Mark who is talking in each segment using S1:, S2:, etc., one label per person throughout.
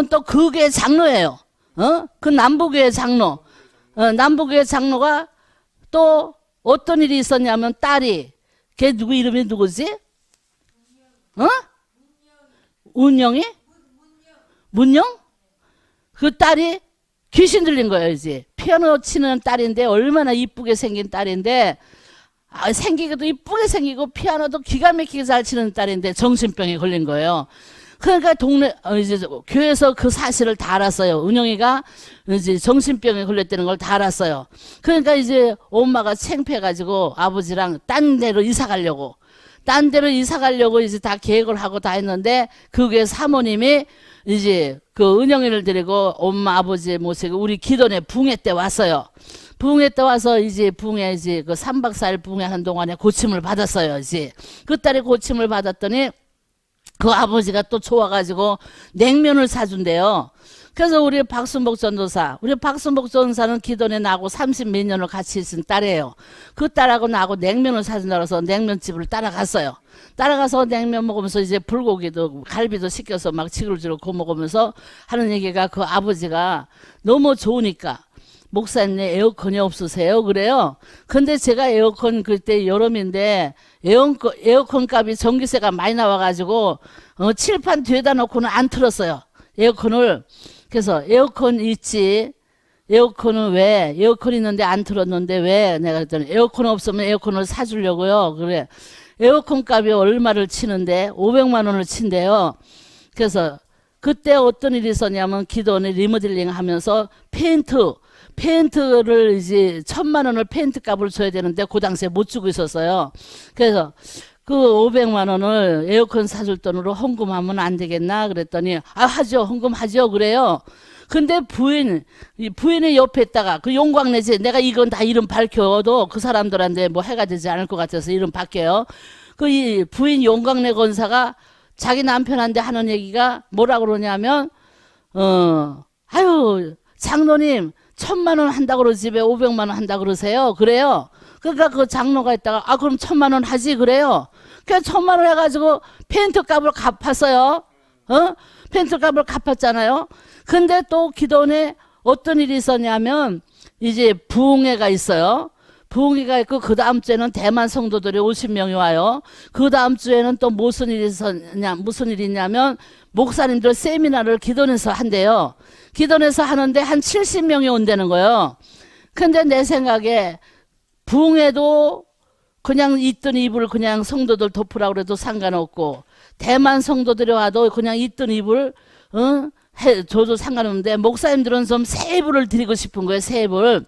S1: 또 그 교회 장로예요. 그 남부교회 장로. 남부교회 장로가 또 어떤 일이 있었냐면 딸이, 걔 누구 이름이 누구지? 운영이? 문영? 그 딸이 귀신 들린 거예요, 이제. 피아노 치는 딸인데, 얼마나 이쁘게 생긴 딸인데, 생기기도 이쁘게 생기고, 피아노도 기가 막히게 잘 치는 딸인데, 정신병에 걸린 거예요. 그러니까 이제 교회에서 그 사실을 다 알았어요. 은영이가 이제 정신병에 걸렸다는 걸 다 알았어요. 그러니까 이제 엄마가 창피해가지고 아버지랑 딴 데로 이사 가려고 이제 다 계획을 하고 다 했는데, 그게 사모님이 이제 그 은영이를 데리고 엄마 아버지 모시고 우리 기도네 붕해 때 왔어요. 붕해 때 와서 이제 붕해 이제 그 3박 4일 붕해 하는 동안에 고침을 받았어요. 이제 그 딸이 고침을 받았더니 그 아버지가 또 좋아가지고 냉면을 사준대요. 그래서 우리 박순복 전도사는 기도에 나하고 30 몇 년을 같이 있은 딸이에요. 그 딸하고 나하고 냉면을 사준다고 해서 냉면집을 따라갔어요. 따라가서 냉면 먹으면서 이제 불고기도 갈비도 시켜서 막 지글지글 구워 먹으면서 하는 얘기가, 그 아버지가 너무 좋으니까 목사님 에어컨이 없으세요? 그래요. 근데 제가 에어컨 그때 여름인데 에어컨 값이 전기세가 많이 나와가지고 칠판 뒤에다 놓고는 안 틀었어요. 에어컨을. 그래서 에어컨 있지. 에어컨은 왜? 에어컨 있는데 안 틀었는데 왜? 내가 그랬더니 에어컨 없으면 에어컨을 사주려고요. 그래. 에어컨 값이 얼마를 치는데 500만 원을 친대요. 그래서 그때 어떤 일이 있었냐면, 기도원에 리모델링 하면서 페인트를 이제 1000만 원을 페인트 값을 줘야 되는데 그 당시에 못 주고 있었어요. 그래서 그 500만 원을 에어컨 사줄 돈으로 헌금하면 안 되겠나 그랬더니, 하죠. 헌금하죠. 그래요. 근데 부인이 옆에 있다가 그 용광내지, 내가 이건 다 이름 밝혀도 그 사람들한테 뭐 해가 되지 않을 것 같아서 이름 밝혀요. 이 부인 용광내 권사가 자기 남편한테 하는 얘기가 뭐라 그러냐면, 아유, 장로님, 1000만 원 한다고 그러지 왜 500만 원 한다고 그러세요? 그래요. 그러니까 그 장로가 있다가, 그럼 1000만 원 하지? 그래요. 그냥 1000만 원 해가지고 페인트 값을 갚았어요. 페인트 값을 갚았잖아요. 근데 또 기도원에 어떤 일이 있었냐면, 이제 부흥회가 있어요. 부흥회가 있고, 그 다음 주에는 대만 성도들이 50명이 와요. 그 다음 주에는 또 무슨 일이 있냐면, 목사님들 세미나를 기도원에서 한대요. 기도원에서 하는데 한 70명이 온다는 거예요. 근데 내 생각에 부흥회도 그냥 있던 이불 그냥 성도들 덮으라고 그래도 상관없고, 대만 성도들이 와도 그냥 있던 이불 줘도 상관없는데, 목사님들은 좀 새 이불을 드리고 싶은 거예요. 새 이불.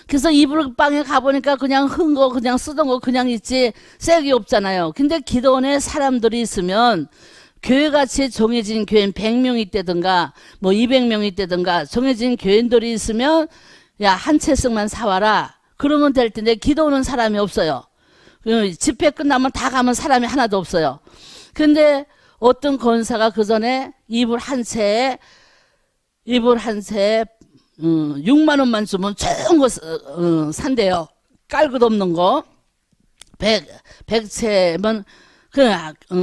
S1: 그래서 이불 방에 가보니까 그냥 흔 거 그냥 쓰던 거 그냥 있지 새 게 없잖아요. 근데 기도원에 사람들이 있으면, 교회같이 정해진 교인 100명이 있다든가 뭐 200명이 있다든가 정해진 교인들이 있으면, 야, 한 채씩만 사와라 그러면 될 텐데, 기도오는 사람이 없어요. 집회 끝나면 다 가면 사람이 하나도 없어요. 근데 어떤 권사가 그 전에 이불 한 채에 6만 원만 주면 좋은 거 산대요. 깔것 없는 거 100채면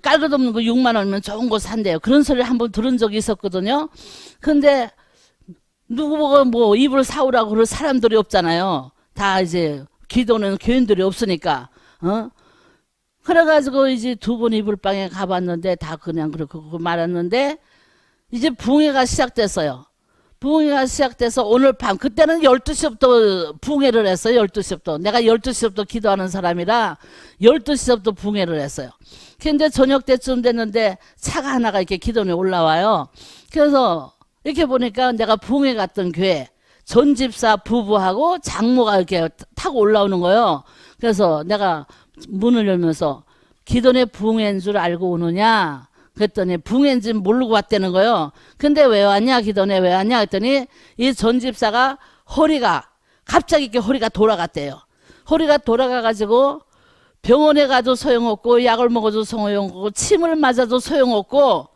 S1: 깔것 없는 거 6만 원이면 좋은 거 산대요. 그런 소리를 한번 들은 적이 있었거든요. 근데 누구가 뭐 이불 사오라고 그럴 사람들이 없잖아요. 다 이제 기도는 교인들이 없으니까. 그래가지고 이제 두 번 이불방에 가봤는데 다 그냥 그렇게 말았는데, 이제 부흥회가 시작됐어요. 부흥회가 시작돼서 오늘 밤, 그때는 12시부터 부흥회를 했어요. 12시부터. 내가 12시부터 기도하는 사람이라 12시부터 부흥회를 했어요. 근데 저녁 때쯤 됐는데 차가 하나가 이렇게 기도원에 올라와요. 그래서 이렇게 보니까 내가 부흥회 갔던 교회 전집사 부부하고 장모가 이렇게 타고 올라오는 거예요. 그래서 내가 문을 열면서, 기도원에 부흥회인 줄 알고 오느냐? 그랬더니 부흥회인지 모르고 왔다는 거예요. 근데 왜 왔냐? 기도원에 왜 왔냐? 했더니 이 전집사가 갑자기 이렇게 허리가 돌아갔대요. 허리가 돌아가가지고 병원에 가도 소용없고, 약을 먹어도 소용없고, 침을 맞아도 소용없고,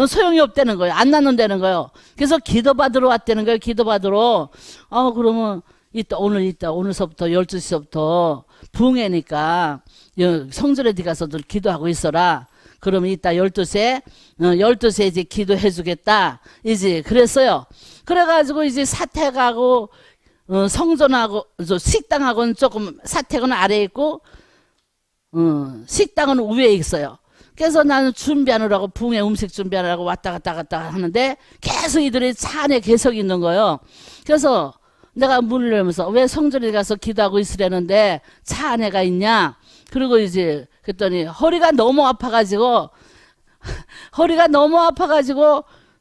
S1: 소용이 없다는 거예요. 안 낫는다는 거예요. 그래서 기도받으러 왔다는 거예요. 기도받으러. 그러면 오늘서부터 12시부터 부흥회니까 성전에 네 가서들 기도하고 있어라. 그러면 이따 12시에 12시에 이제 기도해 주겠다. 이제 그랬어요. 그래가지고 이제 사택하고 성전하고 식당하고는 조금 사택은 아래에 있고 식당은 위에 있어요. 그래서 나는 준비하느라고 붕에 음식 준비하느라고 왔다 갔다 하는데 계속 이들이 차 안에 계속 있는 거예요. 그래서 내가 문을 열면서 왜 성전에 가서 기도하고 있으려는데 차 안에가 있냐. 그리고 이제 그랬더니 허리가 너무 아파가지고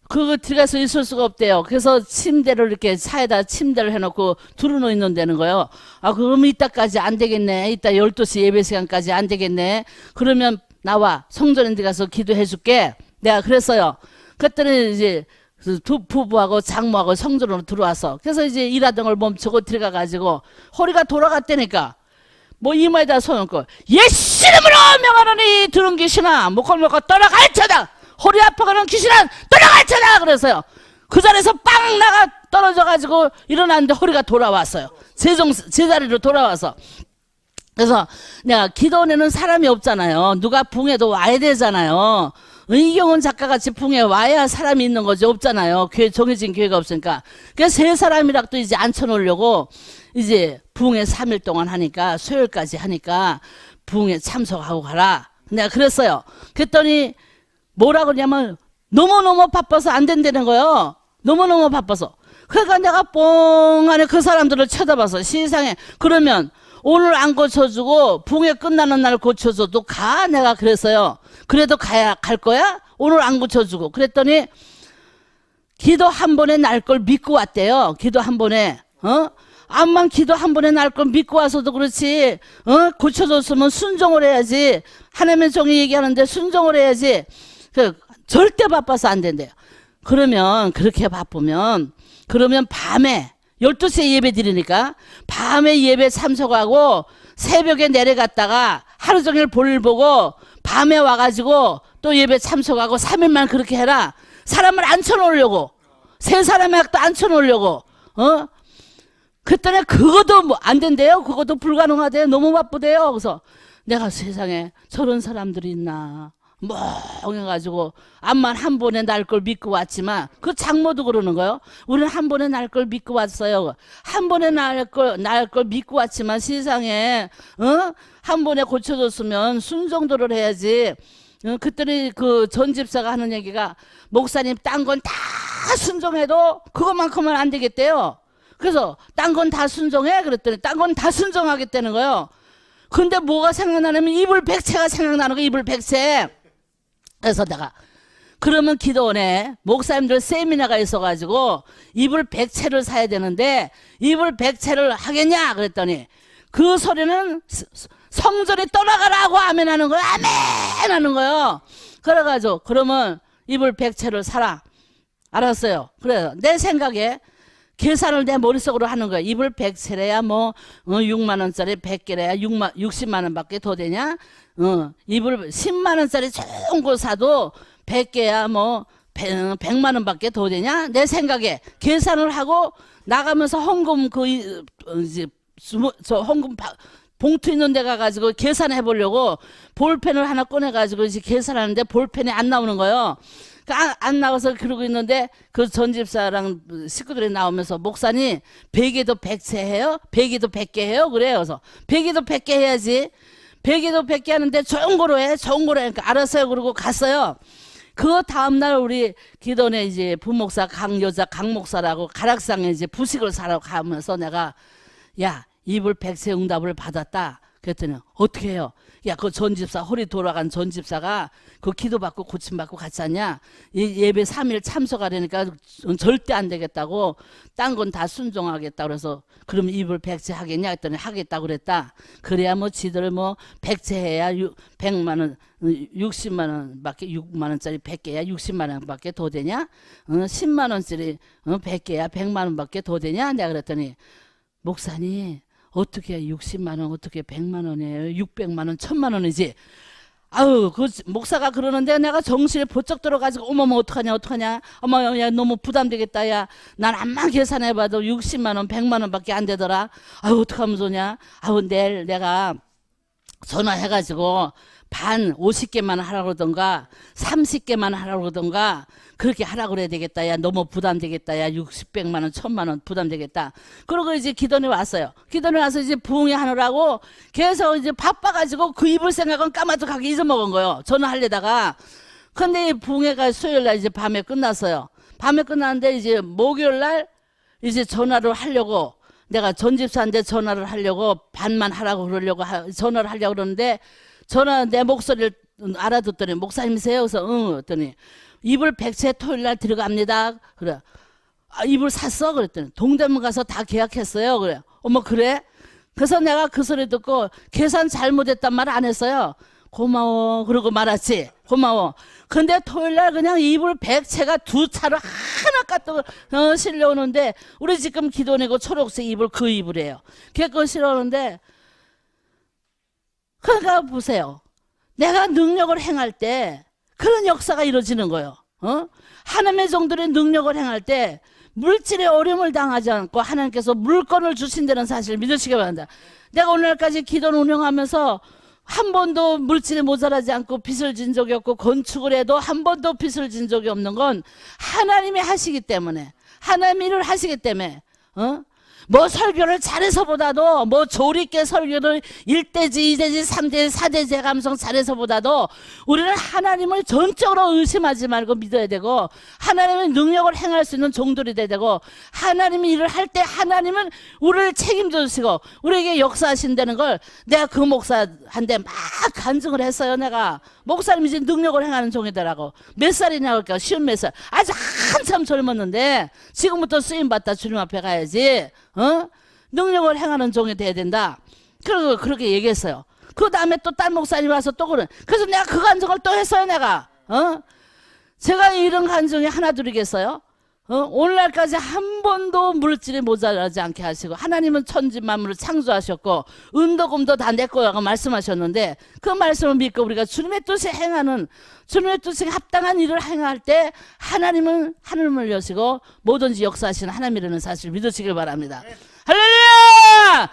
S1: 그거 들어가서 있을 수가 없대요. 그래서 침대를 이렇게 차에다 침대를 해놓고 두루놓는다는 거예요. 아, 그러면 이따까지 안 되겠네. 이따 12시 예배 시간까지 안 되겠네. 그러면 나와. 성전에 가서 기도해 줄게. 내가 그랬어요. 그랬더니 이제 두 부부하고 장모하고 성전으로 들어와서 그래서 이제 일하던 걸 멈추고 들어가가지고 허리가 돌아갔다니까. 뭐 이마에다 손 얹고 예수 이름으로 명하노니 들은 귀신아 목걸먹고 떠나갈쳐다. 허리 아파가는 귀신아 떠나갈쳐다. 그래서요. 그 자리에서 빵 나가 떨어져가지고 일어났는데 허리가 돌아왔어요. 제자리로 돌아와서. 그래서 내가 기도원에는 사람이 없잖아요. 누가 붕에도 와야 되잖아요. 이경은 작가같이 붕에 와야 사람이 있는 거지. 없잖아요. 교회 정해진 교회가 없으니까. 그래서 세 사람이라도 또 이제 앉혀놓으려고 이제 붕에 3일 동안 하니까 수요일까지 하니까 붕에 참석하고 가라. 내가 그랬어요. 그랬더니 뭐라 그러냐면 너무너무 바빠서 안 된다는 거예요. 너무너무 바빠서. 그러니까 내가 뽕하네 그 사람들을 쳐다봐서 세상에 그러면 오늘 안 고쳐주고 붕에 끝나는 날 고쳐줘도 가. 내가 그랬어요. 그래도 갈 거야? 오늘 안 고쳐주고. 그랬더니 기도 한 번에 날 걸 믿고 왔대요. 기도 한 번에. 암만 기도 한 번에 날 걸 믿고 와서도 그렇지. 고쳐줬으면 순종을 해야지. 하나님의 종이 얘기하는데 순종을 해야지. 절대 바빠서 안 된대요. 그러면 그렇게 바쁘면 그러면 밤에 12시에 예배 드리니까 밤에 예배 참석하고 새벽에 내려갔다가 하루 종일 볼일 보고 밤에 와가지고 또 예배 참석하고 3일만 그렇게 해라. 사람을 앉혀놓으려고. 세 사람의 학도 앉혀놓으려고. 그랬더니 그것도 뭐 안 된대요. 그것도 불가능하대요. 너무 바쁘대요. 그래서 내가 세상에 저런 사람들이 있나. 멍해가지고 암만 한 번에 날 걸 믿고 왔지만 그 장모도 그러는 거예요. 우리는 한 번에 날 걸 믿고 왔어요. 한 번에 날 걸 믿고 왔지만 세상에 한 번에 고쳐줬으면 순종도를 해야지. 그랬더니 그 전 집사가 하는 얘기가 목사님 딴 건 다 순종해도 그것만큼은 안 되겠대요. 그래서 딴 건 다 순종해? 그랬더니 딴 건 다 순종하겠다는 거예요. 근데 뭐가 생각나냐면 이불 백채가 생각나는 거예요. 이불 백채. 그래서 내가 그러면 기도원에 목사님들 세미나가 있어가지고 이불 100채를 사야 되는데 이불 100채를 하겠냐 그랬더니 그 소리는 성전에 떠나가라고 아멘 하는 거예요. 아멘 하는 거예요. 그래가지고 그러면 이불 100채를 사라. 알았어요. 그래요. 내 생각에 계산을 내 머릿속으로 하는 거야. 이불 100채래야 뭐 6만 원짜리 100개래야 60만 원밖에 더 되냐? 이불 10만 원짜리 좋은 거 사도 100개야 뭐 100만 원밖에 더 되냐? 내 생각에 계산을 하고 나가면서 헌금 저 헌금 봉투 있는 데 가가지고 계산해 보려고 볼펜을 하나 꺼내가지고 이제 계산하는데 볼펜이 안 나오는 거예요. 안 나와서 그러고 있는데 그 전집사랑 식구들이 나오면서 목사님 베개도 100채 해요? 베개도 100개 해요? 그래요. 그래서 베개도 100개 해야지. 베개도 100개 하는데 좋은 거로 해. 좋은 거로 해. 그러니까 알았어요. 그러고 갔어요. 그 다음날 우리 기도원에 이제 부목사 강여자 강목사라고 가락상에 이제 부식을 사러 가면서 내가 야 이불 100채 응답을 받았다. 그랬더니 어떻게 해요? 야, 그 전집사 허리 돌아간 전집사가 그 기도받고 고침받고 같이 하냐? 예배 3일 참석하려니까 절대 안 되겠다고 딴 건 다 순종하겠다. 그래서 그럼 이불 100채 하겠냐? 했더니 하겠다고 그랬다. 그래야 뭐 지들 뭐 100채 해야 100만 원 60만 원밖에 6만 원짜리 100개야 60만 원밖에 더 되냐? 10만 원짜리 100개야 100만 원밖에 더 되냐? 내가 그랬더니 목사님 어떻게 60만 원 어떻게 100만 원이에요? 600만 원 1000만 원이지. 아유 그 목사가 그러는데 내가 정신에 번쩍 들어가지고 어머머 어떡하냐 어머 야 너무 부담되겠다. 야 난 암만 계산해봐도 60만 원 100만 원밖에 안 되더라. 아유 어떡하면 좋냐. 아유 내일 내가 전화해가지고 반 50개만 하라고 그러던가 30개만 하라고 그러던가 그렇게 하라고 그래야 되겠다. 야 너무 부담되겠다. 야 60백만 원 1000만 원 부담되겠다. 그러고 이제 기도원에 왔어요. 기도원에 와서 이제 부흥회 하느라고 계속 이제 바빠가지고 그 입을 생각은 까마득하게 잊어먹은 거예요. 전화하려다가. 근데 부흥회가 수요일날 이제 밤에 끝났어요. 밤에 끝났는데 이제 목요일날 이제 전화를 하려고 내가 전집사한테 전화를 하려고 반만 하라고 그러려고 전화를 하려고 그러는데 전화 내 목소리를 알아듣더니 목사님이세요? 그래서 응 했더니 이불 100채 토요일날 들어갑니다. 그래. 아, 이불 샀어? 그랬더니 동대문 가서 다 계약했어요. 그래. 어머 그래? 그래서 내가 그 소리 듣고 계산 잘못했단 말 안 했어요. 고마워 그러고 말았지. 고마워. 근데 토요일날 그냥 이불 100채가 두 차로 하나 까딱 실려오는데 우리 지금 기도내고 초록색 이불 그 이불이에요. 그거 실려오는데 그러니까 보세요. 내가 능력을 행할 때 그런 역사가 이루어지는 거예요. 하나님의 종들의 능력을 행할 때 물질의 어려움을 당하지 않고 하나님께서 물건을 주신다는 사실을 믿으시기 바랍니다. 내가 오늘까지 기도를 운영하면서 한 번도 물질에 모자라지 않고 빚을 진 적이 없고 건축을 해도 한 번도 빚을 진 적이 없는 건 하나님이 하시기 때문에 하나님이 일을 하시기 때문에 뭐 설교를 잘해서보다도 뭐 조리께 설교를 1대지 2대지 3대지 4대지 감성 잘해서보다도 우리는 하나님을 전적으로 의심하지 말고 믿어야 되고 하나님의 능력을 행할 수 있는 종들이 돼야 되고 하나님이 일을 할 때 하나님은 우리를 책임져 주시고 우리에게 역사하신다는 걸 내가 그 목사한테 막 간증을 했어요. 내가 목사님이 이제 능력을 행하는 종이더라고. 몇 살이냐고 그러니까 50몇 살. 아주 한참 젊었는데 지금부터 쓰임받다 주님 앞에 가야지. 능력을 행하는 종이 돼야 된다. 그리고 그렇게 얘기했어요. 그 다음에 또 딴 목사님 와서 또 그래. 그래서 내가 그 간증을 또 했어요. 내가 제가 이런 간증이 하나 드리겠어요. 오늘날까지 한 번도 물질이 모자라지 않게 하시고 하나님은 천지 만물을 창조하셨고 은도금도 다 내 거라고 말씀하셨는데 그 말씀을 믿고 우리가 주님의 뜻에 행하는 주님의 뜻에 합당한 일을 행할 때 하나님은 하늘을 여시고 뭐든지 역사하시는 하나님이라는 사실을 믿으시길 바랍니다. 할렐루야!